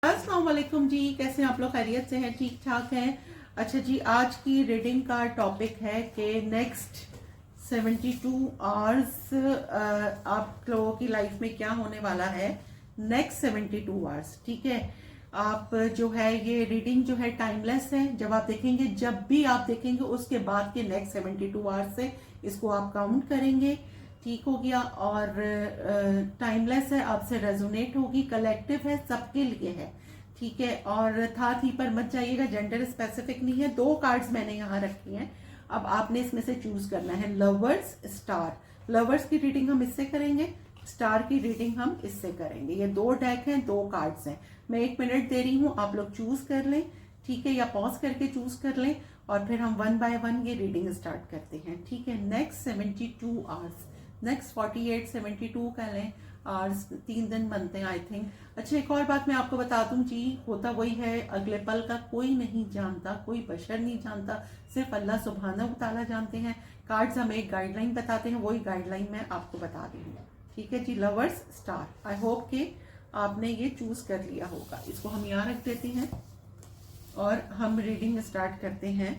अस्सलाम वालेकुम जी, कैसे हैं आप लोग? खैरियत से हैं? ठीक ठाक हैं? अच्छा जी, आज की रीडिंग का टॉपिक है कि नेक्स्ट 72 आवर्स आप लोगों की लाइफ में क्या होने वाला है नेक्स्ट 72 आवर्स। ठीक है, आप जो है ये रीडिंग जो है टाइमलेस है। जब आप देखेंगे, जब भी आप देखेंगे उसके बाद के नेक्स्ट 72 आवर्स से इसको आप काउंट करेंगे। ठीक हो गया? और टाइमलेस है, आपसे रेजोनेट होगी, कलेक्टिव है, सबके लिए है। ठीक है, और था थी पर मत जाइएगा, जेंडर स्पेसिफिक नहीं है। 2 कार्ड्स मैंने यहाँ रखी हैं, अब आपने इसमें से चूज करना है। Lovers, star. लवर्स की रीडिंग हम इससे करेंगे, स्टार की रीडिंग हम इससे करेंगे। ये 2 डेक हैं, 2 कार्ड्स हैं। मैं 1 मिनट दे रही हूँ, आप लोग चूज कर लें। ठीक है, या पॉज करके चूज कर लें और फिर हम 1 बाय 1 ये रीडिंग स्टार्ट करते हैं। ठीक है, नेक्स्ट 72 आवर्स, नेक्स्ट 48 72 कह लें आवर्स, 3 दिन बनते हैं आई थिंक। अच्छा, एक और बात मैं आपको बता दूं जी, होता वही है, अगले पल का कोई नहीं जानता, कोई बशर नहीं जानता, सिर्फ अल्लाह सुब्हानहू तआला जानते हैं। कार्ड्स हमें एक गाइडलाइन बताते हैं, वही गाइडलाइन मैं आपको बता रही हूँ। ठीक है जी, लवर्स, स्टार। आई होप कि आपने ये चूज कर लिया होगा। इसको हम यहाँ रख देते हैं और हम रीडिंग स्टार्ट करते हैं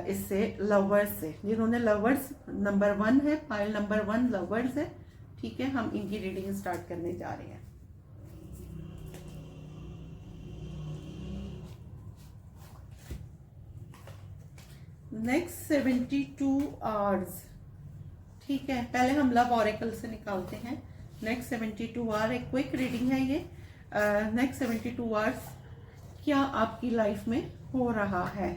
इससे, लवर्स से। जिन्होंने लवर्स नंबर 1 है, पाइल नंबर 1 लवर्स है। ठीक है, हम इनकी रीडिंग स्टार्ट करने जा रहे हैं। Next 72 hours. ठीक है, पहले हम लव ऑरेकल से निकालते हैं। नेक्स्ट 72 आवर एक क्विक रीडिंग है ये। नेक्स्ट 72 आवर्स क्या आपकी लाइफ में हो रहा है।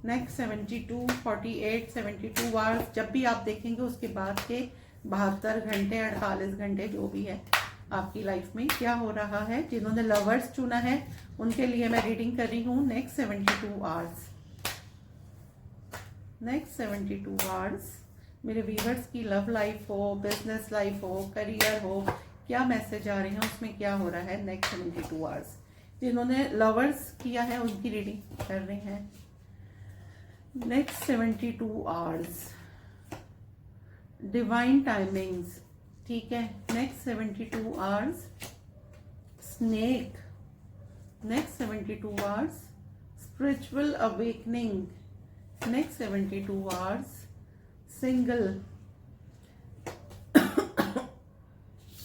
नेक्स्ट 72, 48, 72 आवर्स जब भी आप देखेंगे उसके बाद के 72 घंटे, 48 घंटे जो भी है, आपकी लाइफ में क्या हो रहा है। जिन्होंने लवर्स चुना है उनके लिए मैं रीडिंग कर रही हूँ। नेक्स्ट 72 आवर्स, नेक्स्ट 72 आवर्स मेरे व्यूअर्स की लव लाइफ हो, बिजनेस लाइफ हो, करियर हो, क्या मैसेज आ रहे हैं, उसमें क्या हो रहा है नेक्स्ट 72 आवर्स। जिन्होंने लवर्स किया है उनकी रीडिंग कर रहे हैं। Next 72 hours, divine timings. ठीक है, next 72 hours, snake. Next 72 hours, spiritual awakening. Next 72 hours, single.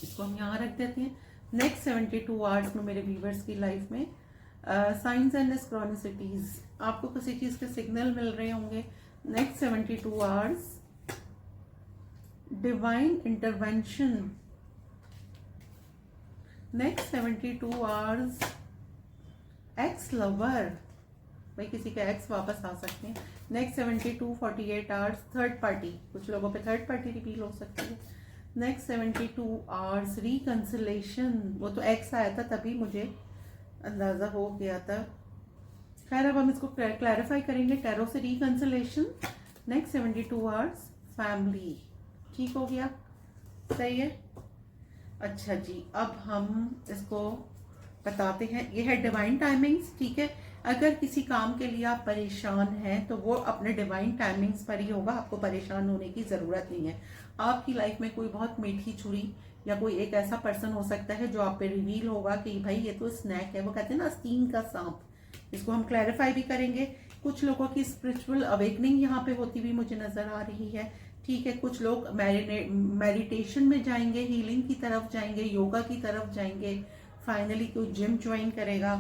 इसको हम यहाँ रख देते हैं। नेक्स्ट 72 आवर्स में मेरे व्यूवर्स की लाइफ में साइंस एंड सिंक्रोनिसिटीज, आपको किसी चीज के सिग्नल मिल रहे होंगे। Next 72 hours, divine intervention. Next 72 hours, ex lover, भाई किसी का एक्स वापस आ सकते हैं। नेक्स्ट 72, 48 आवर्स, थर्ड पार्टी, कुछ लोगों पे थर्ड पार्टी रिवील हो सकती है। Next 72 hours, reconciliation. वो तो एक्स आया था तभी मुझे अंदाजा हो गया था। खैर, अब हम इसको क्लैरिफाई करेंगे टैरो से। रिकंसिलेशन। Next 72 hours, family. ठीक हो गया? सही है। अच्छा जी, अब हम इसको बताते हैं। ये है डिवाइन टाइमिंग्स। ठीक है, अगर किसी काम के लिए आप परेशान हैं तो वो अपने डिवाइन टाइमिंग्स पर ही होगा, आपको परेशान होने की जरूरत नहीं है। आपकी लाइफ में कोई बहुत मीठी छुरी या कोई एक ऐसा पर्सन हो सकता है जो आप पे रिवील होगा कि भाई ये तो स्नैक है, वो कहते हैं ना आस्तीन का सांप। इसको हम क्लैरिफाई भी करेंगे। कुछ लोगों की स्पिरिचुअल अवेकनिंग यहाँ पे होती हुई मुझे नजर आ रही है। ठीक है, कुछ लोग मेडिटेशन में जाएंगे, हीलिंग की तरफ जाएंगे, योगा की तरफ जाएंगे। फाइनली कोई जिम ज्वाइन करेगा।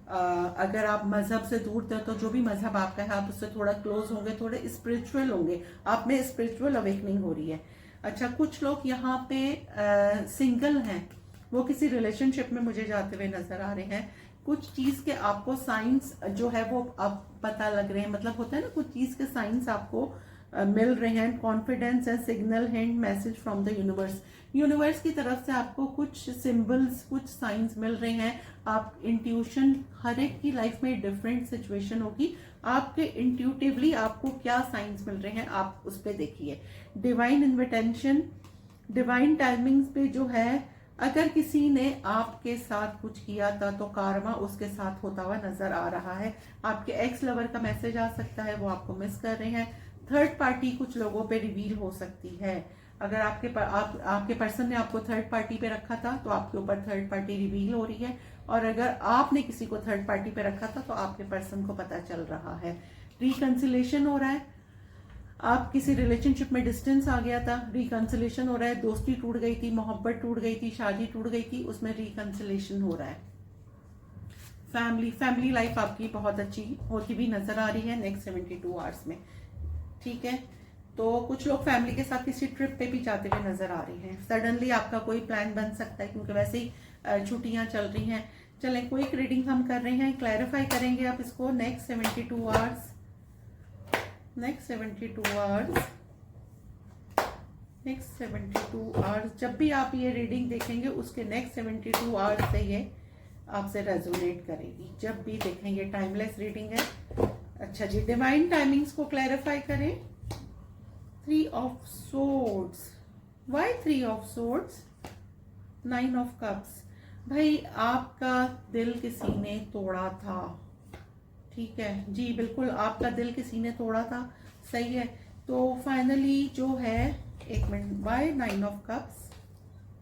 अगर आप मजहब से दूर थे तो जो भी मजहब आपका है आप उससे थोड़ा क्लोज होंगे, थोड़े स्पिरिचुअल होंगे, आप में स्पिरिचुअल अवेकनिंग हो रही है। अच्छा, कुछ लोग यहाँ पे सिंगल हैं, वो किसी रिलेशनशिप में मुझे जाते हुए नजर आ रहे हैं। कुछ चीज के आपको साइंस जो है वो अब पता लग रहे हैं, मतलब होता है ना, कुछ चीज के साइंस आपको मिल रहे हैं। कॉन्फिडेंस है, signal, hint, message from the universe. Universe की तरफ से आपको कुछ सिंबल्स, कुछ साइंस मिल रहे हैं। आप इंट्यूशन, हर एक की लाइफ में डिफरेंट सिचुएशन होगी, आपके इंट्यूटिवली आपको क्या साइंस मिल रहे हैं आप उस पर देखिए। डिवाइन इन्विटेंशन, डिवाइन टाइमिंग्स पे जो है, अगर किसी ने आपके साथ कुछ किया था तो कार्मा उसके साथ होता हुआ नजर आ रहा है। आपके एक्स लवर का मैसेज आ सकता है, वो आपको मिस कर रहे हैं। थर्ड पार्टी कुछ लोगों पे रिवील हो सकती है। अगर आपके पर्सन ने आपको थर्ड पार्टी पे रखा था तो आपके ऊपर थर्ड पार्टी रिवील हो रही है। और अगर आपने किसी को थर्ड पार्टी पे रखा था तो आपके पर्सन को पता चल रहा है। रिकंसिलेशन हो रहा है, आप किसी रिलेशनशिप में डिस्टेंस आ गया था, रिकंसिलेशन हो रहा है, दोस्ती टूट गई थी, मोहब्बत टूट गई थी, शादी टूट गई थी, उसमें रिकंसिलेशन हो रहा है। फैमिली लाइफ आपकी बहुत अच्छी होती भी नजर आ रही है नेक्स्ट 72 आवर्स में, ठीक है। तो कुछ लोग फैमिली के साथ किसी ट्रिप पे भी जाते हुए नजर आ रही हैं। सडनली आपका कोई प्लान बन सकता है क्योंकि वैसे ही छुट्टियां चल रही हैं। चलें, क्विक रीडिंग हम कर रहे हैं, क्लैरिफाई करेंगे आप इसको next 72 hours, next 72 hours, next 72 hours. जब भी आप ये रीडिंग देखेंगे उसके नेक्स्ट 72 आवर्स से ये आपसे रेजोनेट करेगी। जब भी देखेंगे, टाइमलेस रीडिंग है। अच्छा जी, डिवाइन टाइमिंग्स को क्लैरिफाई करें। 3 of swords, why 3 of swords? 9 of cups. भाई आपका दिल किसी ने तोड़ा था, ठीक है जी, बिल्कुल आपका दिल किसी ने तोड़ा था, सही है। तो फाइनली जो है, एक minute, why 9 of cups,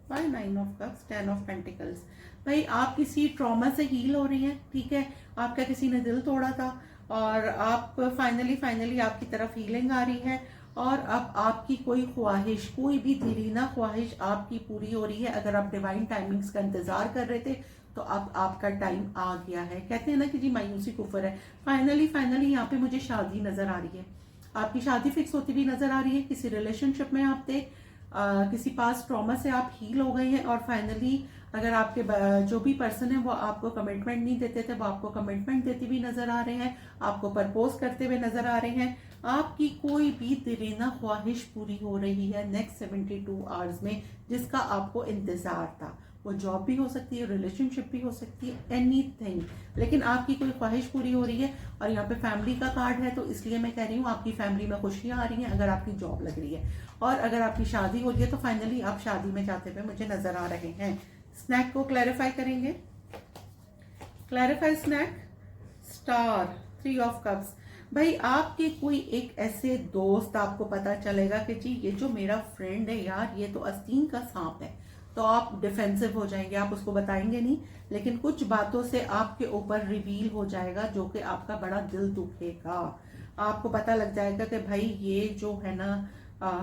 why 9 of cups, 10 of pentacles. भाई आप किसी ट्रॉमा से हील हो रही हैं, ठीक है। आपका किसी ने दिल तोड़ा था और आप फाइनली आपकी तरफ हीलिंग आ रही है और अब आपकी कोई ख्वाहिश, कोई भी दीवाना ख्वाहिश आपकी पूरी हो रही है। अगर आप डिवाइन टाइमिंग्स का इंतजार कर रहे थे तो अब आपका टाइम आ गया है। कहते हैं ना कि जी मायूसी कुफर है। फाइनली यहाँ पे मुझे शादी नजर आ रही है, आपकी शादी फिक्स होती भी नजर आ रही है। किसी रिलेशनशिप में आप थे, किसी पास ट्रॉमा से आप हील हो गए हैं और फाइनली अगर आपके जो भी पर्सन है वो आपको कमिटमेंट नहीं देते थे, वो आपको कमिटमेंट देते भी नजर आ रहे हैं, आपको प्रपोज करते हुए नजर आ रहे हैं। आपकी कोई भी दिवाना ख्वाहिश पूरी हो रही है नेक्स्ट 72 आवर्स में, जिसका आपको इंतजार था। वो जॉब भी हो सकती है, रिलेशनशिप भी हो सकती है, एनीथिंग, लेकिन आपकी कोई ख्वाहिश पूरी हो रही है। और यहाँ पे फैमिली का कार्ड है, तो इसलिए मैं कह रही हूँ आपकी फैमिली में खुशियां आ रही हैं अगर आपकी जॉब लग रही है। और अगर आपकी शादी हो रही है तो फाइनली आप शादी में जाते हुए मुझे नजर आ रहे हैं। स्नैक को क्लैरिफाई करेंगे, clarify snack. Star, 3 of cups. भाई आपके कोई एक ऐसे दोस्त, आपको पता चलेगा कि जी ये जो मेरा फ्रेंड है यार, ये तो आस्तीन का सांप है, तो आप डिफेंसिव हो जाएंगे, आप उसको बताएंगे नहीं, लेकिन कुछ बातों से आपके ऊपर रिवील हो जाएगा जो कि आपका बड़ा दिल दुखेगा। आपको पता लग जाएगा कि भाई ये जो है ना,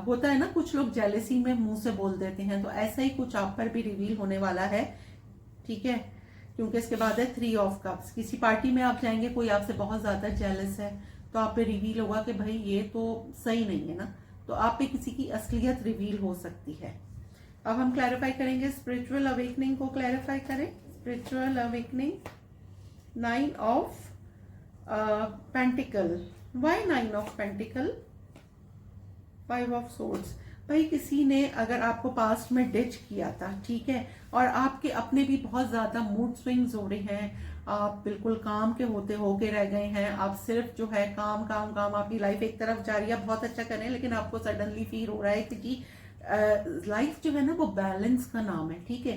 होता है ना कुछ लोग जेलेसी में मुंह से बोल देते हैं, तो ऐसा ही कुछ आप पर भी रिवील होने वाला है, ठीक है। क्योंकि इसके बाद है 3 ऑफ कप्स। किसी पार्टी में आप जाएंगे, कोई आपसे बहुत ज्यादा जेलस है, तो आप पे रिवील होगा कि भाई ये तो सही नहीं है ना, तो आप पे किसी की असलियत रिवील हो सकती है। अब हम क्लैरिफाई करेंगे, स्पिरिचुअल अवेकनिंग को क्लैरिफाई करें। Spiritual awakening, 9 of pentacle. Why 9 of pentacle? 5 of swords. भाई किसी ने अगर आपको पास्ट में डिच किया था, ठीक है, और आपके अपने भी बहुत ज्यादा मूड स्विंग्स हो रहे हैं, आप बिल्कुल काम के होके रह गए हैं, आप सिर्फ जो है काम काम काम, आपकी लाइफ एक तरफ जा रही है, बहुत अच्छा कर रहे हैं, लेकिन आपको सडनली फील हो रहा है कि जी लाइफ जो है ना वो बैलेंस का नाम है, ठीक है।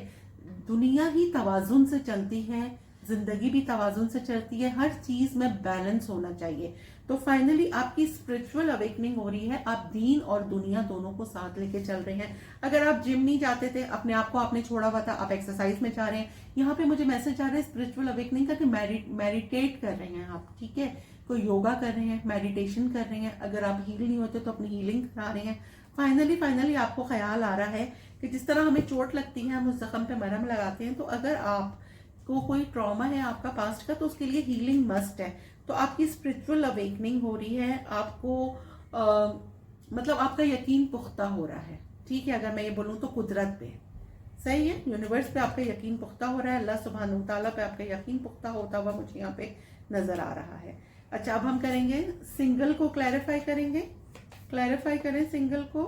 दुनिया ही तवाजुन से चलती है, जिंदगी भी तवाजुन से चलती है, हर चीज में बैलेंस होना चाहिए। तो फाइनली आपकी स्पिरिचुअल अवेकनिंग हो रही है, आप दीन और दुनिया दोनों को साथ लेके चल रहे हैं। अगर आप जिम नहीं जाते थे, अपने आप को आपने छोड़ा हुआ था, आप एक्सरसाइज में जा रहे हैं, यहाँ पे मुझे मैसेज आ रहा है स्पिरिचुअल अवेकनिंग का कि मेडिटेट कर रहे हैं आप, ठीक है, कोई योगा कर रहे हैं, मेडिटेशन कर रहे हैं। अगर आप हील नहीं होते तो अपनी हीलिंग करा रहे हैं। फाइनली आपको ख्याल आ रहा है कि जिस तरह हमें चोट लगती है हम उस जख्म पे मरहम लगाते हैं, तो अगर आप को कोई ट्रॉमा है आपका पास्ट का, तो उसके लिए हीलिंग मस्ट है। तो आपकी स्पिरिचुअल अवेकनिंग हो रही है, आपको मतलब आपका यकीन पुख्ता हो रहा है, ठीक है। अगर मैं ये बोलूँ तो कुदरत पे सही है, यूनिवर्स पे आपका यकीन पुख्ता हो रहा है, अल्लाह सुब्हानहू तआला पे आपका यकीन पुख्ता होता हुआ मुझे यहाँ पे नजर आ रहा है। अच्छा, अब हम करेंगे सिंगल को क्लैरिफाई करेंगे, क्लैरिफाई करें सिंगल को।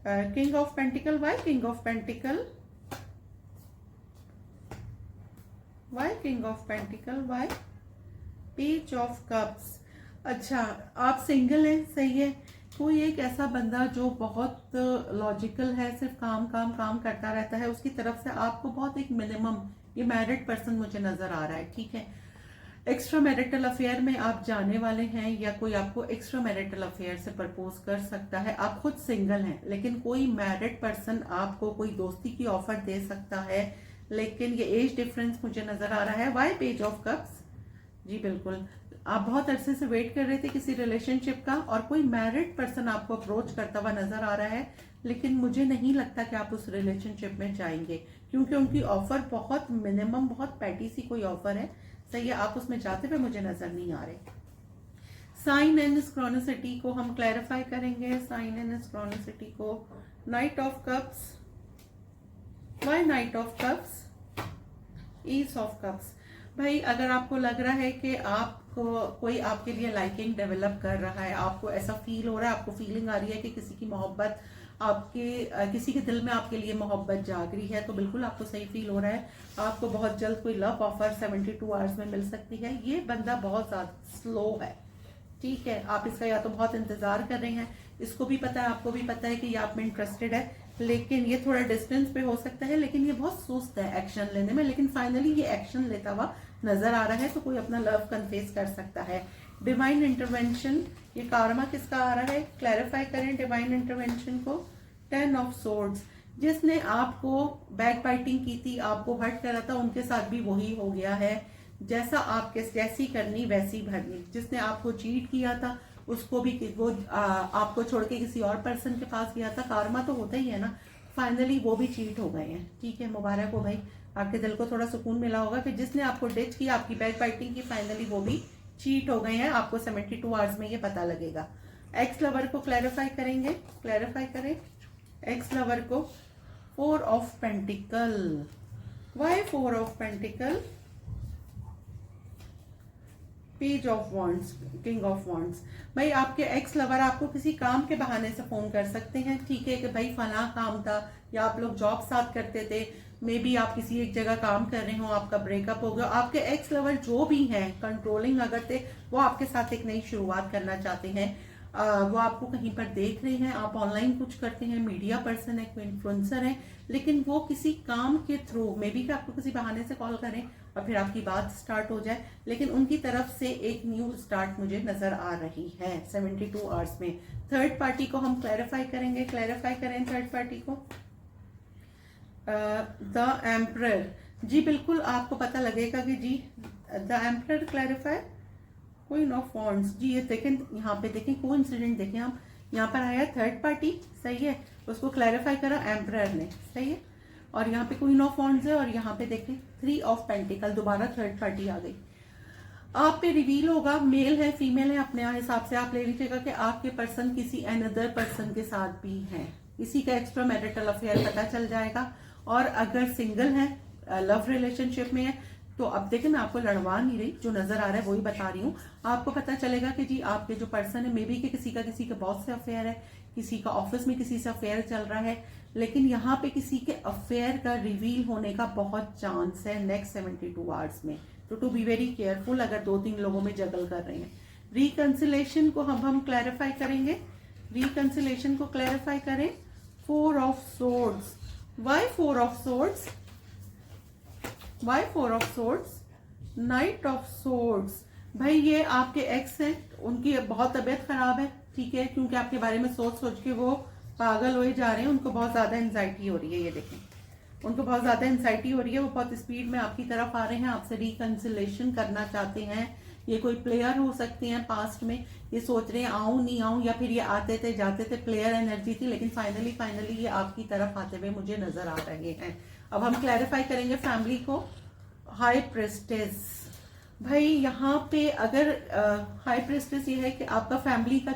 King of pentacle, why king of pentacle? Why king of pentacle? Why page of cups. अच्छा, आप सिंगल हैं, सही है। कोई एक ऐसा बंदा जो बहुत लॉजिकल है, सिर्फ काम काम काम करता रहता है, उसकी तरफ से आपको बहुत एक मिनिमम, ये मैरिड पर्सन मुझे नजर आ रहा है, ठीक है। एक्स्ट्रा मैरिटल अफेयर में आप जाने वाले हैं या कोई आपको एक्स्ट्रा मैरिटल अफेयर से प्रपोज कर सकता है। आप खुद सिंगल हैं, लेकिन कोई मैरिड पर्सन आपको कोई दोस्ती की ऑफर दे सकता है, लेकिन ये एज डिफरेंस मुझे नजर आ रहा है। वाई पेज ऑफ कप्स, जी बिल्कुल, आप बहुत अरसे से वेट कर रहे थे किसी रिलेशनशिप का और कोई मैरिड पर्सन आपको अप्रोच करता हुआ नजर आ रहा है, लेकिन मुझे नहीं लगता कि आप उस रिलेशनशिप में जाएंगे, क्योंकि उनकी ऑफर बहुत मिनिमम, बहुत पैटी सी कोई ऑफर है। सही है, आप उसमें जाते हुए मुझे नजर नहीं आ रहे। साइन एंड स्क्रोनिसिटी को हम क्लैरिफाई करेंगे। साइन एंड स्क्रोनिसिटी को, knight of cups, why knight of cups, ace of cups. भाई अगर आपको लग रहा है कि आपको कोई आपके लिए लाइकिंग डेवलप कर रहा है, आपको ऐसा फील हो रहा है, आपको फीलिंग आ रही है कि किसी की मोहब्बत आपके किसी के दिल में आपके लिए मोहब्बत जाग रही है, तो बिल्कुल आपको सही फील हो रहा है। आपको बहुत जल्द कोई लव ऑफर 72 आवर्स में मिल सकती है। ये बंदा बहुत ज्यादा स्लो है, ठीक है, आप इसका या तो बहुत इंतजार कर रहे हैं, इसको भी पता है, आपको भी पता है कि ये आप में इंटरेस्टेड है, लेकिन ये थोड़ा डिस्टेंस पे हो सकता है, लेकिन ये बहुत सुस्त है एक्शन लेने में, लेकिन फाइनली ये एक्शन लेता हुआ नजर आ रहा है, तो कोई अपना लव कन्फेस कर सकता है। डिवाइन इंटरवेंशन, ये कारमा किसका आ रहा है, क्लैरिफाई करें डिवाइन इंटरवेंशन को। 10 ऑफ सोर्ड्स, जिसने आपको बैक बाइटिंग की थी, आपको हर्ट करा था, उनके साथ भी वही हो गया है। जैसा आपके जैसी करनी वैसी भरनी, जिसने आपको चीट किया था उसको भी वो आपको छोड़ के किसी और पर्सन के पास गया था, कारमा तो होता ही है ना, फाइनली वो भी चीट हो गए हैं, ठीक है, मुबारक हो भाई, आपके दिल को थोड़ा सुकून मिला होगा कि जिसने आपको डिच किया, आपकी बैक बाइटिंग की, फाइनली वो भी चीट हो गए हैं, आपको 72 आवर्स में ये पता लगेगा। एक्स लवर को क्लैरिफाई करेंगे, क्लैरिफाई करें एक्स लवर को। 4 of pentacle, why 4 of pentacle, page of wands, king of wands. भाई आपके एक्स लवर आपको किसी काम के बहाने से फोन कर सकते हैं, ठीक है, कि भाई फला काम था, या आप लोग जॉब साथ करते थे, मे बी आप किसी एक जगह काम कर रहे हो, आपका ब्रेकअप हो गया, आपके एक्स लवर जो भी हैं कंट्रोलिंग अगर थे, वो आपके साथ एक नई शुरुआत करना चाहते हैं। वो आपको कहीं पर देख रहे हैं, आप ऑनलाइन कुछ करते हैं, मीडिया पर्सन है, कोई इन्फ्लुएंसर है, लेकिन वो किसी काम के थ्रू, मे बी कि आपको किसी बहाने से कॉल करें और फिर आपकी बात स्टार्ट हो जाए, लेकिन उनकी तरफ से एक न्यू स्टार्ट मुझे नजर आ रही है 72 आवर्स में। थर्ड पार्टी को हम क्लैरिफाई करेंगे, क्लैरिफाई करें थर्ड पार्टी को। द एम्परर, जी बिल्कुल आपको पता लगेगा कि जी the emperor clarify, queen of wands, जी ये देखें, यहाँ पे देखें कोइंसिडेंट, देखें आप, यहाँ पर आया थर्ड पार्टी, सही है, उसको क्लैरिफाई करा एम्परर ने, सही है, और यहाँ पे क्वीन ऑफ वॉन्ड्स है, और यहाँ पे देखें 3 ऑफ पेंटिकल, दोबारा थर्ड पार्टी आ गई। आप पे रिवील होगा, मेल है फीमेल है, अपने हिसाब से आप ले लीजिएगा कि आपके पर्सन किसी अनदर पर्सन के साथ भी हैं, किसी का एक्स्ट्रा मैरिटल अफेयर पता चल जाएगा। और अगर सिंगल है, लव रिलेशनशिप में है, तो अब देखिए मैं आपको लड़वा नहीं रही, जो नजर आ रहा है वही बता रही हूँ, आपको पता चलेगा कि जी आपके जो पर्सन है, मे बी कि किसी का बॉस से अफेयर है, किसी का ऑफिस में किसी से अफेयर चल रहा है, लेकिन यहाँ पे किसी के अफेयर का रिवील होने का बहुत चांस है नेक्स्ट 72 आवर्स में, तो टू बी वेरी केयरफुल अगर 2-3 लोगों में जगल कर रहे हैं। रिकंसिलेशन को हम क्लैरिफाई करेंगे, रिकंसिलेशन को क्लैरिफाई करें। 4 of swords, why 4 of swords, why 4 of swords, knight of swords. भाई ये आपके एक्स हैं, उनकी बहुत तबीयत खराब है, ठीक है, क्योंकि आपके बारे में सोच सोच के वो पागल होए जा रहे हैं, उनको बहुत ज्यादा एंजाइटी हो रही है, ये देखें, उनको बहुत ज्यादा एंजाइटी हो रही है, वो बहुत स्पीड में आपकी तरफ आ रहे हैं, आपसे रिकंसिलेशन करना चाहते हैं। ये कोई प्लेयर हो सकते हैं, पास्ट में ये सोच रहे हैं आऊं नहीं आऊं, या फिर ये आते थे जाते थे, प्लेयर एनर्जी थी, लेकिन फाइनली ये आपकी तरफ आते हुए मुझे नजर आ रहे हैं। अब हम क्लैरिफाई करेंगे फैमिली को। हाई प्रेस्टेस, भाई यहाँ पे अगर हाई प्रेस्टेस ये है कि आपका फैमिली का,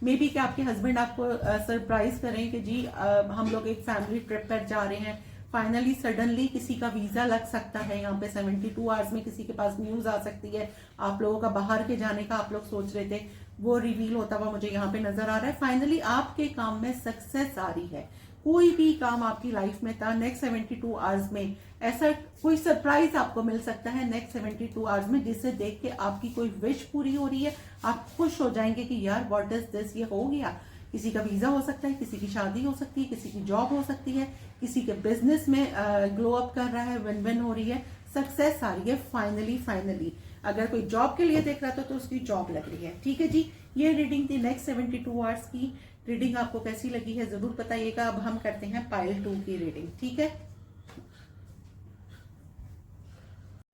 मे बी कि आपके हस्बैंड आपको सरप्राइज करें कि जी हम लोग एक फैमिली ट्रिप पर जा रहे हैं, फाइनली सडनली किसी का वीजा लग सकता है, यहाँ पे 72 आवर्स में किसी के पास न्यूज आ सकती है, आप लोगों का बाहर के जाने का आप लोग सोच रहे थे, वो रिवील होता हुआ मुझे यहाँ पे नजर आ रहा है। फाइनली आपके काम में सक्सेस आ रही है, कोई भी काम आपकी लाइफ में था, नेक्स्ट 72 आवर्स में ऐसा कोई सरप्राइज आपको मिल सकता है नेक्स्ट 72 आवर्स में, जिससे देख के आपकी कोई विश पूरी हो रही है, आप खुश हो जाएंगे कि यार व्हाट इज दिस, ये हो गया। किसी का वीजा हो सकता है, किसी की शादी हो सकती है, किसी की जॉब हो सकती है, किसी के बिजनेस में ग्लो अप कर रहा है, विन विन हो रही है, सक्सेस आ रही है। फाइनली अगर कोई जॉब के लिए देख रहा था तो उसकी जॉब लग रही है, ठीक है जी। ये रीडिंग थी नेक्स्ट 72 आवर्स की। रीडिंग आपको कैसी लगी है जरूर बताइएगा। अब हम करते हैं पाइल 2 की रीडिंग, ठीक है।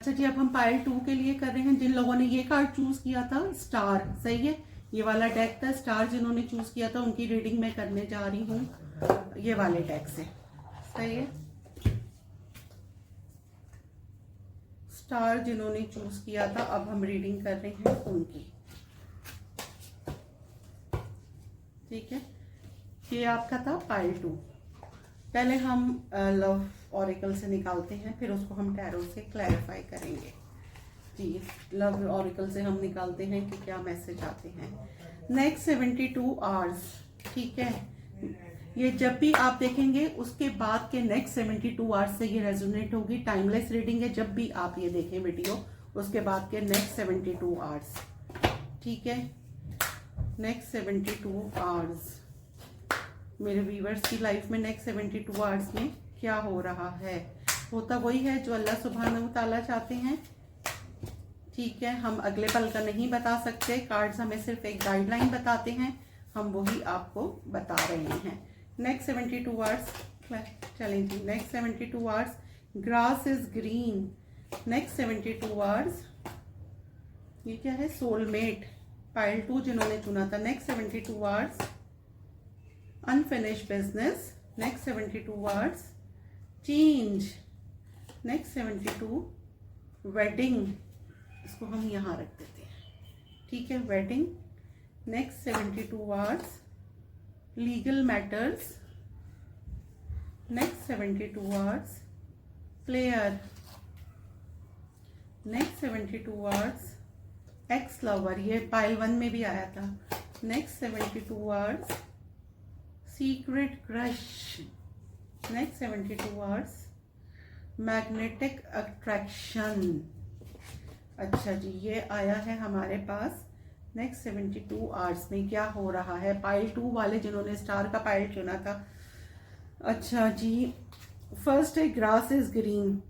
अच्छा जी, अब हम पाइल 2 के लिए कर रहे हैं। जिन लोगों ने ये कार्ड चूज किया था स्टार, सही है, ये वाला डेक था स्टार, जिन्होंने चूज किया था उनकी रीडिंग मैं करने जा रही हूँ ये वाले डेक से, सही है। स्टार जिन्होंने चूज किया था, अब हम रीडिंग कर रहे हैं उनकी, ठीक है। ये आपका था पाइल 2। पहले हम लव ऑरिकल से निकालते हैं, फिर उसको हम टैरो से क्लैरिफाई करेंगे जी। लव ऑरिकल से हम निकालते हैं कि क्या मैसेज आते हैं। नेक्स्ट 72 आवर्स, ठीक है। ये जब भी आप देखेंगे उसके बाद के नेक्स्ट 72 आवर्स से ये रेजोनेट होगी। टाइमलेस रीडिंग है, जब भी आप ये देखें वीडियो उसके बाद के नेक्स्ट 72 आवर्स, ठीक है। नेक्स्ट 72 आवर्स मेरे व्यूवर्स की लाइफ में नेक्स्ट 72 आवर्स में क्या हो रहा है। होता वही है जो अल्लाह सुब्हानहू व तआला चाहते हैं, ठीक है। हम अगले पल का नहीं बता सकते, कार्ड्स हमें सिर्फ एक गाइडलाइन बताते हैं, हम वही आपको बता रहे हैं। नेक्स्ट 72 आवर्स, चलें जी। Next 72 hours, grass is green. Next 72 hours, ये क्या है, सोलमेट, पाइल 2 जिन्होंने चुना था। Next 72 hours, unfinished business. Next 72 hours, change. Next 72 wedding, इसको हम यहाँ रख देते हैं, ठीक है, wedding. Next 72 hours, legal matters. Next 72 hours, player. Next 72 hours, ex lover, ये पाइल 1 में भी आया था। Next 72 hours, secret crush. Next 72 hours, magnetic attraction. अच्छा जी, ये आया है हमारे पास। नेक्स्ट 72 आवर्स में क्या हो रहा है, पाइल 2 वाले जिन्होंने स्टार का पाइल चुना था। अच्छा जी, फर्स्ट है ग्रास इज ग्रीन।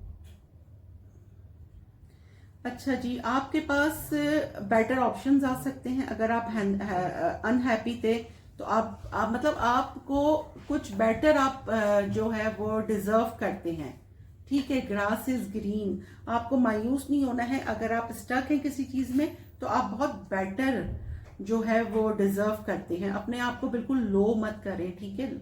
अच्छा जी, आपके पास बेटर ऑप्शंस आ सकते हैं। अगर आप अनहैप्पी थे तो आप मतलब आपको कुछ बेटर आप जो है वो डिजर्व करते हैं, ठीक है। ग्रास इज ग्रीन, आपको मायूस नहीं होना है। अगर आप स्टक हैं किसी चीज में तो आप बहुत बेटर जो है वो डिजर्व करते हैं। अपने आप को बिल्कुल लो मत करें, ठीक है।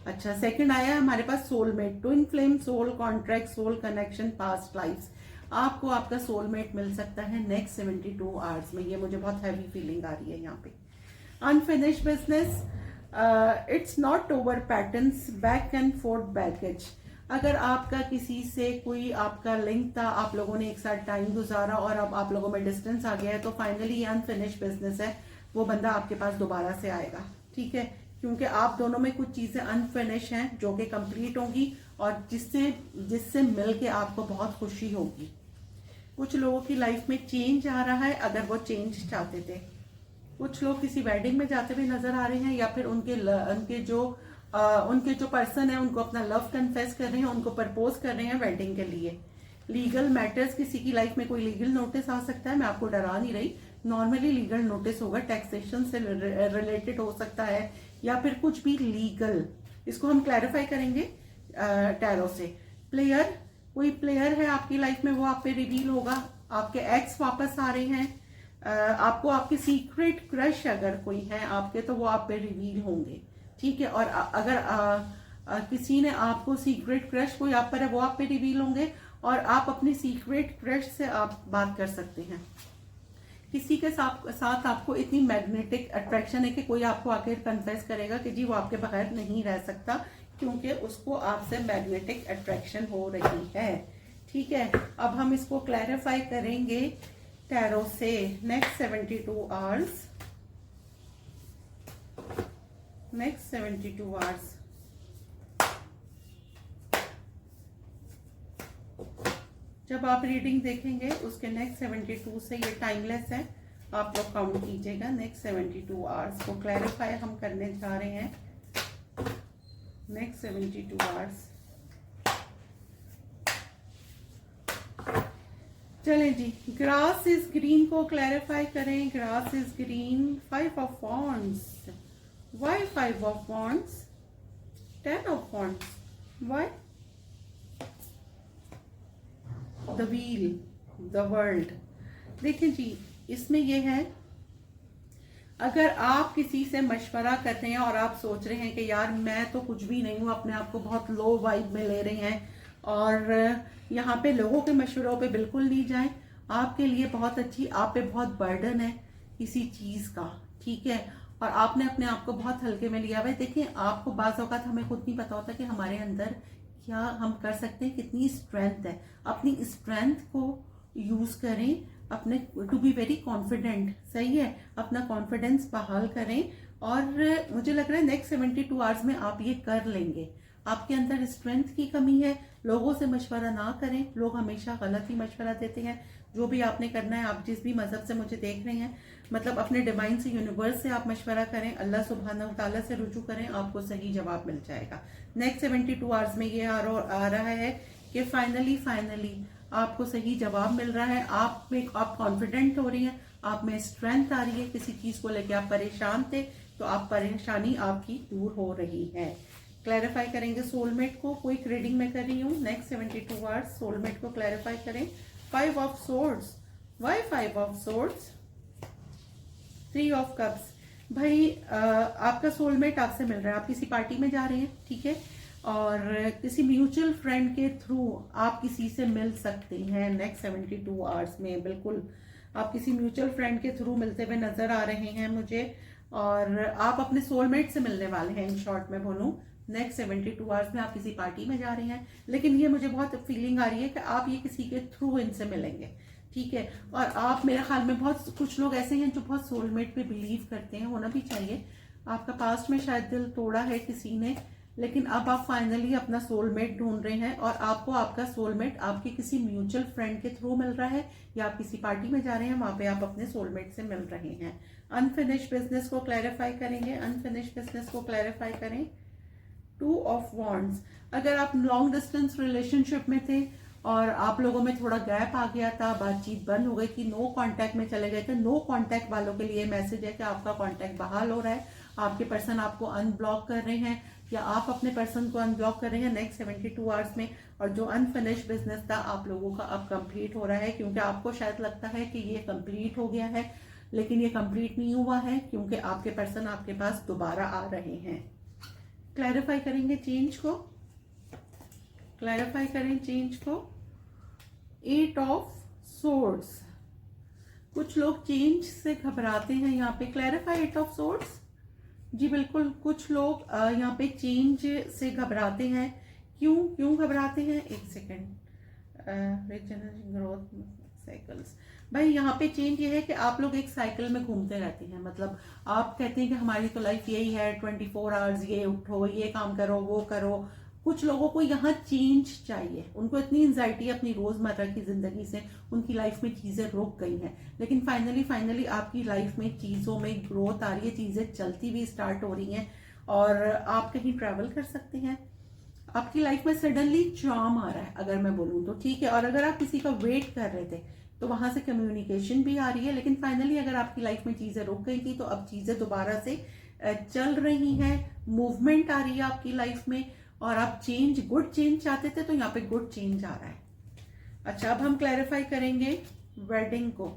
अच्छा, सेकंड आया है हमारे पास soulmate, twin flame, soul contract, soul connection, past lifes. आपको आपका सोलमेट मिल सकता है नेक्स्ट 72 आवर्स में। ये मुझे बहुत हैवी फीलिंग आ रही है यहाँ पे। Unfinished business, it's not over, patterns, back and fourth baggage. अगर आपका किसी से कोई आपका लिंक था, आप लोगों ने एक साथ टाइम गुजारा और अब आप लोगों में डिस्टेंस आ गया है, तो फाइनली ये अनफिनिश्ड बिजनेस है, वो बंदा आपके पास दोबारा से आएगा, ठीक है। क्योंकि आप दोनों में कुछ चीजें अनफिनिश हैं जो कि कंप्लीट होंगी और जिससे मिल के आपको बहुत खुशी होगी। कुछ लोगों की लाइफ में चेंज आ रहा है, अगर वो चेंज चाहते थे। कुछ लोग किसी वेडिंग में जाते हुए नजर आ रहे हैं, या फिर उनके जो पर्सन है उनको अपना लव कन्फेस कर रहे हैं, उनको प्रपोज कर रहे हैं वेडिंग के लिए। लीगल मैटर्स, किसी की लाइफ में कोई लीगल नोटिस आ सकता है। मैं आपको डरा नहीं रही, नॉर्मली लीगल नोटिस होगा, टैक्सेशन से रिलेटेड हो सकता है या फिर कुछ भी लीगल। इसको हम क्लैरिफाई करेंगे टैरो से। प्लेयर, कोई प्लेयर है आपकी लाइफ में, वो आप पे रिवील होगा। आपके एक्स वापस आ रहे हैं, आपको आपके सीक्रेट क्रश अगर कोई है आपके, तो वो आप पे रिवील होंगे, ठीक है। और अगर किसी ने आपको सीक्रेट क्रश कोई आप पर है, वो आप पे रिवील होंगे और आप अपने सीक्रेट क्रश से आप बात कर सकते हैं। किसी के साथ आपको इतनी मैग्नेटिक अट्रैक्शन है कि कोई आपको आके कन्फेस करेगा कि जी वो आपके बगैर नहीं रह सकता, क्योंकि उसको आपसे मैग्नेटिक अट्रैक्शन हो रही है, ठीक है। अब हम इसको क्लैरिफाई करेंगे टैरो से। नेक्स्ट 72 आवर्स, नेक्स्ट 72 आवर्स, जब आप रीडिंग देखेंगे उसके नेक्स्ट 72 से, ये टाइमलेस है, आप लोग काउंट कीजिएगा। नेक्स्ट 72 आवर्स को क्लैरिफाई हम करने जा रहे हैं। नेक्स्ट 72 आवर्स, चलें जी। ग्रास इज ग्रीन को क्लैरिफाई करें। Grass is green, 5 of wands. Why 5 of wands? 10 of wands. Why? The wheel, the world. देखिए जी, इसमें ये है, अगर आप किसी से मशवरा कर रहे हैं और आप सोच रहे हैं कि यार मैं तो कुछ भी नहीं हूँ, अपने आप को बहुत लो वाइब में ले रहे हैं, और यहाँ पे लोगों के मशवरों पे बिल्कुल नहीं जाएं। आपके लिए बहुत अच्छी, आप पे बहुत बर्डन है किसी चीज़ का, ठीक है, और आपने अपने आप को बहुत हल्के में लिया हुआ है। देखिए, आपको बाज़ औक़ात हमें खुद नहीं पता होता कि हमारे अंदर क्या हम कर सकते हैं, कितनी स्ट्रेंथ है। अपनी स्ट्रेंथ को यूज़ करें, अपने टू बी वेरी कॉन्फिडेंट, सही है, अपना कॉन्फिडेंस बहाल करें। और मुझे लग रहा है नेक्स्ट 72 आवर्स में आप ये कर लेंगे। आपके अंदर स्ट्रेंथ की कमी है, लोगों से मशवरा ना करें, लोग हमेशा गलत ही मशवरा देते हैं। जो भी आपने करना है, आप जिस भी मजहब से मुझे देख रहे हैं, मतलब अपने डिवाइन से, यूनिवर्स से आप मशवरा करें, अल्लाह सुब्हानहू तआला से रुजू करें, आपको सही जवाब मिल जाएगा। नेक्स्ट 72 आवर्स में ये आ रहा है कि फाइनली आपको सही जवाब मिल रहा है। आप कॉन्फिडेंट हो रही हैं, आप में स्ट्रेंथ आ रही है। किसी चीज को लेके आप परेशान थे, तो आप परेशानी आपकी दूर हो रही है। क्लैरिफाई करेंगे सोलमेट को, क्विक रीडिंग में कर रही हूँ। नेक्स्ट 72 आवर्स सोलमेट को क्लैरिफाई करें। 5 of swords, why 5 of swords? 3 of cups. भाई आपका सोलमेट आपसे मिल रहा है, आप किसी पार्टी में जा रहे हैं, ठीक है, और किसी म्यूचुअल फ्रेंड के थ्रू आप किसी से मिल सकते हैं नेक्स्ट 72 आवर्स में। बिल्कुल आप किसी म्यूचुअल फ्रेंड के थ्रू मिलते हुए नजर आ रहे हैं मुझे, और आप अपने सोलमेट से मिलने वाले हैं। इन शॉर्ट में बोलूं, नेक्स्ट 72 आवर्स में आप किसी पार्टी में जा रहे हैं, लेकिन ये मुझे बहुत फीलिंग आ रही है कि आप ये किसी के थ्रू इनसे मिलेंगे, ठीक है। और आप, मेरे ख्याल में बहुत कुछ लोग ऐसे हैं जो बहुत सोलमेट पे बिलीव करते हैं, होना भी चाहिए। आपका पास्ट में शायद दिल तोड़ा है किसी ने, लेकिन अब आप फाइनली अपना सोलमेट ढूंढ रहे हैं, और आपको आपका सोलमेट आपके किसी म्यूचुअल फ्रेंड के थ्रू मिल रहा है, या आप किसी पार्टी में जा रहे हैं, वहां पे आप अपने सोलमेट से मिल रहे हैं। अनफिनिश बिजनेस को क्लैरिफाई करेंगे, अनफिनिश बिजनेस को क्लैरिफाई करें। 2 ऑफ वॉन्ड्स। अगर आप लॉन्ग डिस्टेंस रिलेशनशिप में थे और आप लोगों में थोड़ा गैप आ गया था, बातचीत बंद हो गई थी, नो कांटेक्ट में चले गए थे, नो कांटेक्ट वालों के लिए मैसेज है कि आपका कांटेक्ट बहाल हो रहा है। आपके पर्सन आपको अनब्लॉक कर रहे हैं, या आप अपने पर्सन को अनब्लॉक कर रहे हैं नेक्स्ट 72 आवर्स में। और जो अनफिनिश बिजनेस था आप लोगों का, अब कंप्लीट हो रहा है, क्योंकि आपको शायद लगता है कि ये कंप्लीट हो गया है, लेकिन ये कंप्लीट नहीं हुआ है, क्योंकि आपके पर्सन आपके पास दोबारा आ रहे हैं। क्लैरिफाई करेंगे चेंज को, क्लैरिफाई करें चेंज को। 8 ऑफ सोर्ड्स। कुछ लोग चेंज से घबराते हैं यहाँ पे। Clarify 8 of swords. जी बिल्कुल, कुछ लोग यहाँ पे चेंज से घबराते हैं। क्यों घबराते हैं? एक सेकेंड। Growth cycles. भाई यहाँ पे चेंज ये है कि आप लोग एक साइकिल में घूमते रहते हैं। मतलब आप कहते हैं कि हमारी तो लाइफ यही है, 24 आवर्स, ये उठो, ये काम करो, वो करो। कुछ लोगों को यहाँ चेंज चाहिए, उनको इतनी एंजाइटी अपनी रोजमर्रा की जिंदगी से, उनकी लाइफ में चीजें रुक गई हैं, लेकिन फाइनली आपकी लाइफ में चीजों में ग्रोथ आ रही है, चीजें चलती भी स्टार्ट हो रही हैं, और आप कहीं ट्रैवल कर सकते हैं। आपकी लाइफ में सडनली चार्म आ रहा है, अगर मैं बोलूँ तो, ठीक है। और अगर आप किसी का वेट कर रहे थे तो वहां से कम्युनिकेशन भी आ रही है, लेकिन फाइनली अगर आपकी लाइफ में चीजें रुक गई थी तो अब चीजें दोबारा से चल रही हैं, मूवमेंट आ रही है आपकी लाइफ में, और आप चेंज, गुड चेंज चाहते थे तो यहाँ पे गुड चेंज आ रहा है। अच्छा, अब हम क्लैरिफाई करेंगे वेडिंग को।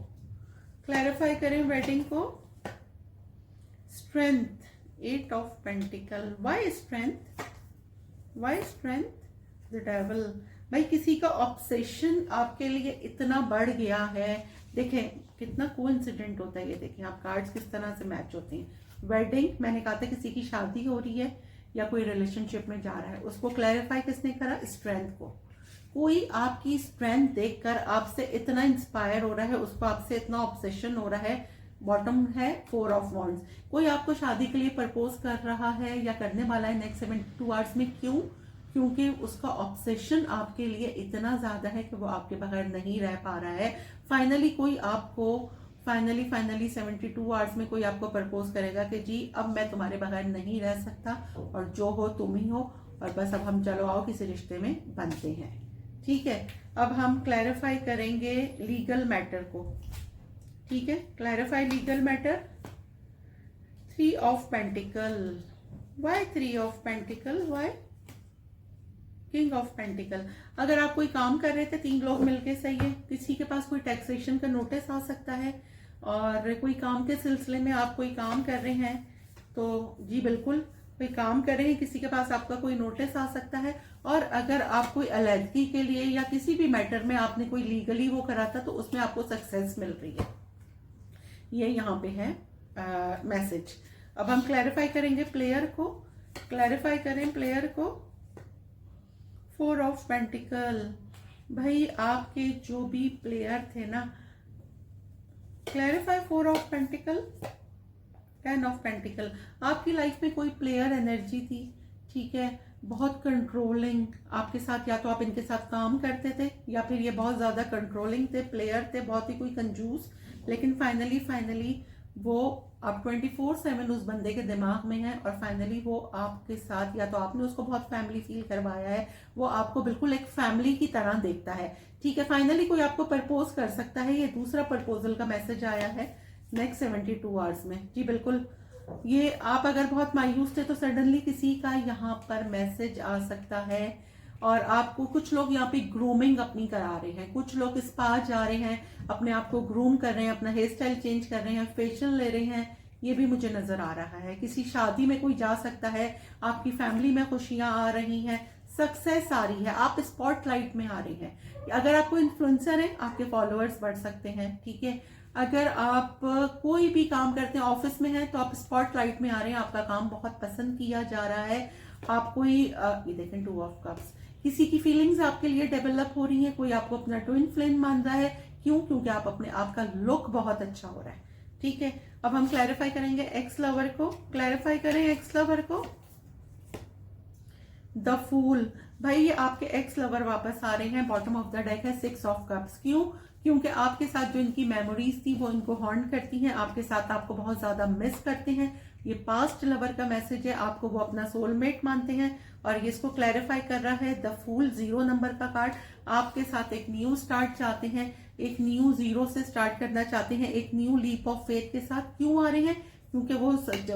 क्लैरिफाई करें वेडिंग को। Strength, 8 of pentacle. Why strength? Why strength? The devil. भाई किसी का ऑब्सेशन आपके लिए इतना बढ़ गया है। देखें कितना कोइंसिडेंट होता है ये, देखें आप कार्ड्स किस तरह से मैच होते हैं। वेडिंग, मैंने कहा था किसी की शादी हो रही है या कोई रिलेशनशिप में जा रहा है, उसको क्लैरिफाई किसने करा? स्ट्रेंथ को। कोई आपकी स्ट्रेंथ देखकर आपसे इतना इंस्पायर हो रहा है, उसको आपसे इतना ऑब्सेशन हो रहा है। बॉटम है 4 ऑफ वॉन्ड्स। कोई आपको शादी के लिए प्रपोज कर रहा है या करने वाला है नेक्स्ट 72 आवर्स में। क्यों? क्योंकि उसका ऑब्सेशन आपके लिए इतना ज्यादा है कि वो आपके बगैर नहीं रह पा रहा है। फाइनली कोई आपको, फाइनली 72 आवर्स में कोई आपको प्रपोज करेगा कि जी अब मैं तुम्हारे बगैर नहीं रह सकता, और जो हो तुम ही हो, और बस अब हम चलो आओ किसी रिश्ते में बनते हैं, ठीक है। अब हम क्लैरिफाई करेंगे लीगल मैटर को, ठीक है। Clarify legal matter. 3 of pentacle. Why 3 of pentacle? Why? King of pentacle, अगर आप कोई काम कर रहे थे 3 लोग मिलके, सही है, किसी के पास कोई टैक्सेशन का नोटिस आ सकता है, और कोई काम के सिलसिले में आप कोई काम कर रहे हैं, तो जी बिल्कुल कोई काम कर रहे हैं, किसी के पास आपका कोई नोटिस आ सकता है। और अगर आप कोई अलहदगी के लिए या किसी भी मैटर में आपने कोई लीगली वो करा था, तो उसमें आपको सक्सेस मिल रही है, ये यहाँ पे है मैसेज। अब हम क्लैरिफाई करेंगे प्लेयर को, क्लैरिफाई करें प्लेयर को। 4 ऑफ पेंटिकल, भाई आपके जो भी प्लेयर थे ना, clarify 4 of pentacle, 10 of pentacle, आपकी लाइफ में कोई प्लेयर एनर्जी थी, ठीक है, बहुत कंट्रोलिंग आपके साथ, या तो आप इनके साथ काम करते थे या फिर ये बहुत ज्यादा कंट्रोलिंग थे, प्लेयर थे, बहुत ही कोई कंजूस, लेकिन फाइनली वो आप 24/7 उस बंदे के दिमाग में है, और फाइनली वो आपके साथ, या तो आपने उसको बहुत फैमिली फील करवाया है, वो आपको बिल्कुल एक फैमिली की तरह देखता है, ठीक है। फाइनली कोई आपको प्रपोज कर सकता है, ये दूसरा प्रपोजल का मैसेज आया है नेक्स्ट 72 आवर्स में, जी बिल्कुल। ये आप अगर बहुत मायूस थे तो सडनली किसी का यहाँ पर मैसेज आ सकता है, और आपको कुछ लोग यहाँ पे ग्रूमिंग अपनी करा रहे हैं, कुछ लोग स्पा जा रहे हैं, अपने आप को ग्रूम कर रहे हैं, अपना हेयर स्टाइल चेंज कर रहे हैं, फेशियल ले रहे हैं, ये भी मुझे नजर आ रहा है। किसी शादी में कोई जा सकता है, आपकी फैमिली में खुशियां आ रही हैं, सक्सेस आ रही है, आप स्पॉटलाइट में आ रही हैं। अगर आपको इन्फ्लुएंसर है, आपके फॉलोअर्स बढ़ सकते हैं, ठीक है। अगर आप कोई भी काम करते हैं, ऑफिस में है, तो आप स्पॉटलाइट में आ रहे हैं, आपका काम बहुत पसंद किया जा रहा है, आप कोई ये देखें 2 ऑफ कप्स, किसी की फीलिंग्स आपके लिए डेवलप हो रही है, कोई आपको अपना ट्विन फ्लेम मान रहा है, क्यों? क्योंकि आप अपने आप का लुक बहुत अच्छा हो रहा है, ठीक है। अब हम क्लैरिफाई करेंगे एक्स लवर को, क्लैरिफाई करें एक्स लवर को। द फूल, भाई ये आपके एक्स लवर वापस आ रहे हैं, बॉटम ऑफ द डेक है 6 ऑफ कप्स, क्यों? क्योंकि आपके साथ जो इनकी मेमोरीज थी वो इनको हॉन्ट करती हैं, आपके साथ आपको बहुत ज्यादा मिस करते हैं, ये पास्ट लवर का मैसेज है, आपको वो अपना सोलमेट मानते हैं, और ये इसको क्लैरिफाई कर रहा है द फूल, 0 नंबर का कार्ड, आपके साथ एक न्यू स्टार्ट चाहते हैं, एक न्यू 0 से स्टार्ट करना चाहते हैं, एक न्यू लीप ऑफ फेथ के साथ। क्यों आ रहे हैं? क्योंकि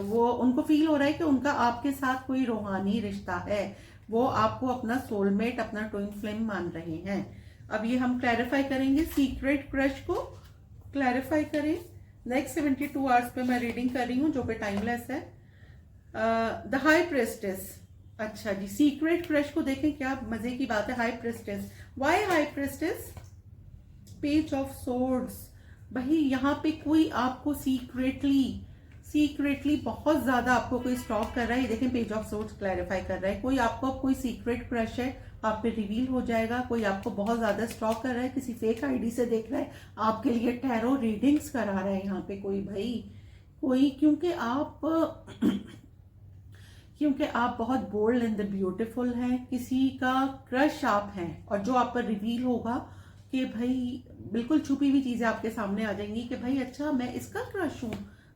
वो उनको फील हो रहा है कि उनका आपके साथ कोई रूहानी रिश्ता है, वो आपको अपना सोलमेट, अपना ट्विन फ्लेम मान रहे हैं। अब ये हम क्लैरिफाई करेंगे सीक्रेट क्रश को, क्लैरिफाई करें। नेक्स्ट 72 आवर्स पे मैं रीडिंग कर रही हूँ, जो पे टाइमलेस है। द हाई प्रेस्टेस, अच्छा जी, सीक्रेट क्रश को देखें, क्या मजे की बात है। High priestess, why high priestess? Page of swords, भाई यहाँ पे कोई आपको सीक्रेटली बहुत ज्यादा आपको कोई स्टॉक कर रहा है, देखें पेज ऑफ सोर्ड्स क्लैरिफाई कर रहा है, कोई आपको कोई सीक्रेट क्रश है, आप पे रिवील हो जाएगा, कोई आपको बहुत ज्यादा स्टॉक कर रहा है, किसी फेक आईडी से देख रहा है, आपके लिए टैरो रीडिंग्स करा रहा है यहाँ पे कोई, भाई कोई, क्योंकि आप बहुत बोल्ड एंड ब्यूटीफुल हैं, किसी का क्रश आप हैं, और जो आप पर रिवील होगा कि भाई बिल्कुल छुपी हुई चीजें आपके सामने आ जाएंगी कि भाई अच्छा मैं इसका क्रश हूं,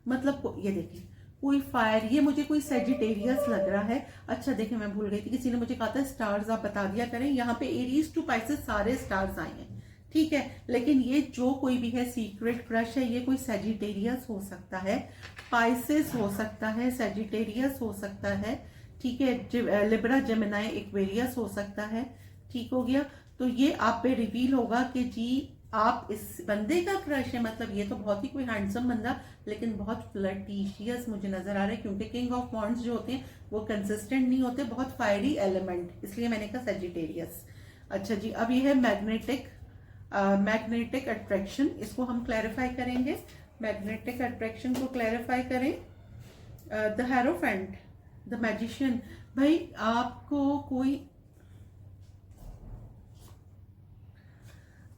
मतलब ये देखिए कोई फायर, ये मुझे कोई सेजिटेरियस लग रहा है। अच्छा देखें, मैं भूल गई थी, किसी ने मुझे कहा था स्टार्स आप बता दिया करें, यहाँ पे एरीज टू पाइसेस सारे स्टार्स आए हैं, ठीक है, लेकिन ये जो कोई भी है सीक्रेट क्रश है, ये कोई सेजिटेरियस हो सकता है, पाइसेस हो सकता है, सेजिटेरियस हो सकता है, ठीक है, लिब्रा, जेमिनाई, एक्वेरियस हो सकता है, ठीक हो गया। तो ये आप पे रिवील होगा कि जी आप इस बंदे का क्रश है, मतलब ये तो बहुत ही कोई हैंडसम बंदा, लेकिन बहुत फ्लर्टिशियस मुझे नजर आ रहा है, क्योंकि किंग ऑफ वॉन्ड्स जो होते हैं वो कंसिस्टेंट नहीं होते, बहुत फायरी एलिमेंट, इसलिए मैंने कहा सेजिटेरियस। अच्छा जी, अब ये है मैग्नेटिक अट्रैक्शन, इसको हम क्लैरिफाई करेंगे। मैग्नेटिक अट्रैक्शन को क्लैरिफाई करें। द हेरोफेंट, द मैजिशियन, भाई आपको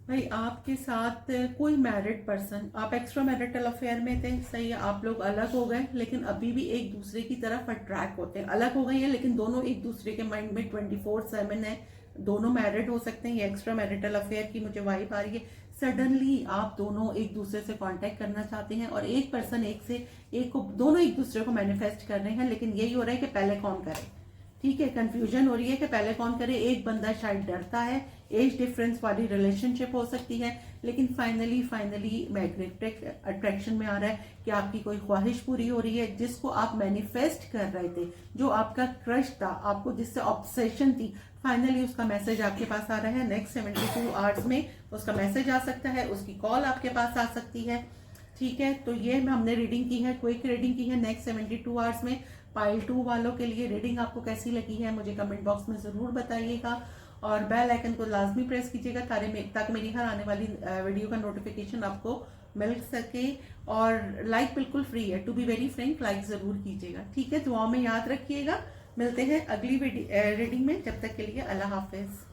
भाई आपके साथ कोई मैरिड पर्सन, आप एक्स्ट्रा मैरिटल अफेयर में थे, सही है, आप लोग अलग हो गए, लेकिन अभी भी एक दूसरे की तरफ अट्रैक्ट होते हैं, अलग हो गए हैं लेकिन दोनों एक दूसरे के माइंड में 24/7 है, दोनों मैरिड हो सकते हैं, ये एक्स्ट्रा मैरिटल अफेयर की मुझे वाइब आ रही है। सडनली आप दोनों एक दूसरे से कांटेक्ट करना चाहते हैं, और एक पर्सन एक को, दोनों एक दूसरे को मैनिफेस्ट कर रहे हैं, लेकिन यही हो रहा है कि पहले कौन करे, ठीक है, कंफ्यूजन हो रही है कि पहले कौन करे। एक बंदा शायद डरता है, एज डिफरेंस वाली रिलेशनशिप हो सकती है, लेकिन फाइनली मैग्नेटिक अट्रैक्शन में आ रहा है कि आपकी कोई ख्वाहिश पूरी हो रही है, जिसको आप मैनिफेस्ट कर रहे थे, जो आपका क्रश था, आपको जिससे ऑब्सेशन थी, फाइनली उसका मैसेज आपके पास आ रहा है। नेक्स्ट 72 आवर्स में उसका मैसेज आ सकता है, उसकी कॉल आपके पास आ सकती है। ठीक है, तो ये हमने रीडिंग की है, क्विक रीडिंग की है नेक्स्ट 72 आवर्स में। पाइल 2 वालों के लिए रीडिंग आपको कैसी लगी है मुझे कमेंट बॉक्स में ज़रूर बताइएगा, और बेल आइकन को लाजमी प्रेस कीजिएगा ताकि मेरी हर आने वाली वीडियो का नोटिफिकेशन आपको मिल सके। और लाइक बिल्कुल फ्री है, to be very frank, like ज़रूर कीजिएगा। ठीक है, दुआओं में याद रखिएगा। मिलते हैं अगली रीडिंग में, जब तक के लिए अल्लाह हाफिज़।